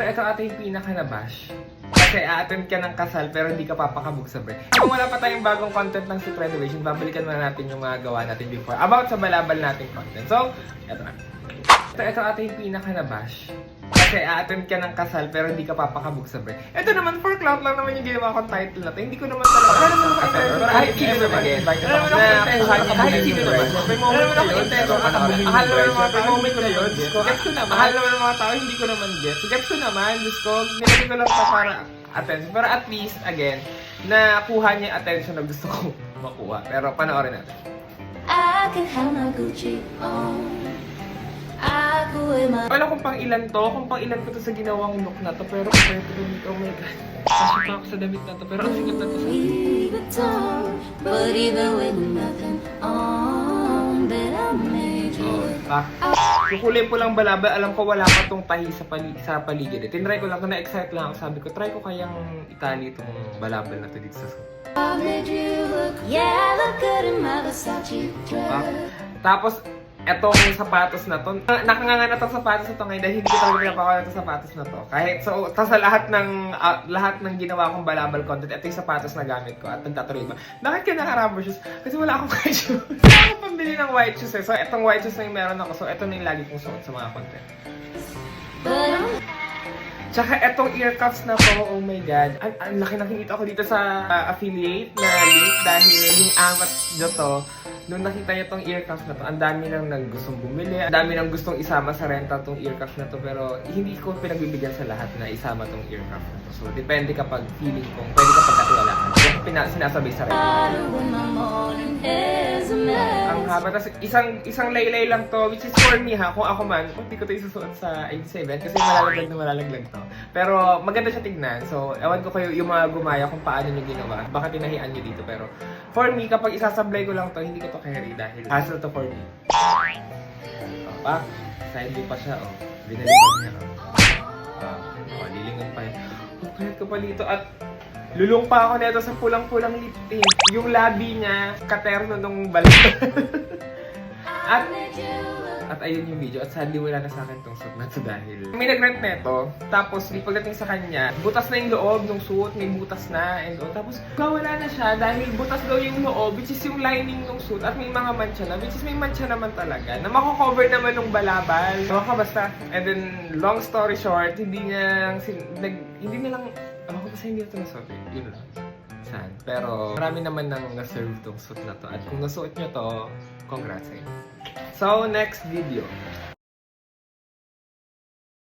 So, ito ating pinaka-nabash. Kasi a-attend ka ng kasal pero hindi ka papakabog sa bread. Kung wala pa tayong bagong content ng Sweet Renovation, babalikan muna natin yung mga gawa natin before about sa balabal nating content. So, ito na. Ito ating pinaka-nabash. Kasi a-attend ka ng kasal pero hindi ka papakabog sa bread. Ito naman, for clout lang naman yung ginawa kong title na to. Hindi ko naman talaga. Wala naman ako intento. Kahit sino naman. Wala naman ako intento. Kahit sino naman. May moment ko yun. Ahal naman ng mga tao. May moment ko na yun. Gets ko naman. Ahal naman ng mga tao. Hindi ko naman gets. Gets ko naman. Diyos ko. Nilagay ko lang pa para attention. Pero at least, again, nakuha niya yung attention na gusto ko makuha. Pero panoorin natin. I can have my Gucci on. Wala kung pang ilan to, kung pang ilan ko to sa ginawang look na to, pero compared to the look, oh my god. Pasok pa ako sa damit na to, pero ang sikat na to sa But even with nothing on, bet I made you. Kukulay po lang balaba, alam ko wala pa tong tahi sa paligid. Tinry ko lang, na-excite lang ako, sabi ko, try ko kayang itali itong balabal na to dito sa suit. I made you look, yeah, look good in my Versace dress. Tapos, etong sapatos na to, nakanganga na tong sapatos na to ngayon dahil hindi ko talaga pinapakuha na tong sapatos na to. Kahit so, sa lahat ng ginawa kong balabal content, ito yung sapatos na gamit ko at nagtatuloy ba. Bakit ka naka-rubber shoes? Kasi wala akong white shoes. Wala akong pambili ng white shoes eh. So, etong white shoes na yung meron ako. So, ito na yung lagi kong suot sa mga content. Tsaka etong ear cuffs na to, oh my god. Ang laki ng kinita ko dito sa affiliate na link dahil yung amat nyo to, nung nakita niyo tong ear cuffs na to, ang dami nang gustong bumili, ang dami nang gustong isama sa renta tong ear cuffs na to, pero hindi ko pinagbibigyan sa lahat na isama tong ear cuffs na to. So, depende kapag feeling kong pwede kapag katiwalaan. Yung sinasabay sa renta. Ang haba. Tapos isang laylay lang to, which is for me ha, kung ako man, hindi ko ito isusuot sa 87 kasi malalaglag to. Pero maganda siya tignan. So, ewan ko kayo yung mga gumaya kung paano nyo ginawa. Baka tinahian nyo dito. Pero for me, kapag isasablay ko lang to, hindi ko to carry dahil hassle to for me. Pa, side view pa siya. Oh. Binalipag niya. Lilingon pa yun. Pagkayat ko pa dito at lulong pa ako nito sa pulang-pulang lip tint. Yung labi niya, katerno nung balik. At ayun yung video. At sadly wala na sa akin tong suit na to dahil may nag-rent neto. Tapos pagdating sa kanya, butas na yung loob ng suit. May butas na and all. Tapos wala na siya dahil butas daw yung loob, which is yung lining ng suit. At may mga mancha na, which is may mancha naman talaga. Na mako-cover naman ng balabal. Basta. And then, long story short, hindi na lang, ako kasi hindi na ito nasabi. Yun lang. Saan? Pero marami naman nang na-serve tong suit na to. At kung nasuot nyo to, congrats sa inyo. So, next video.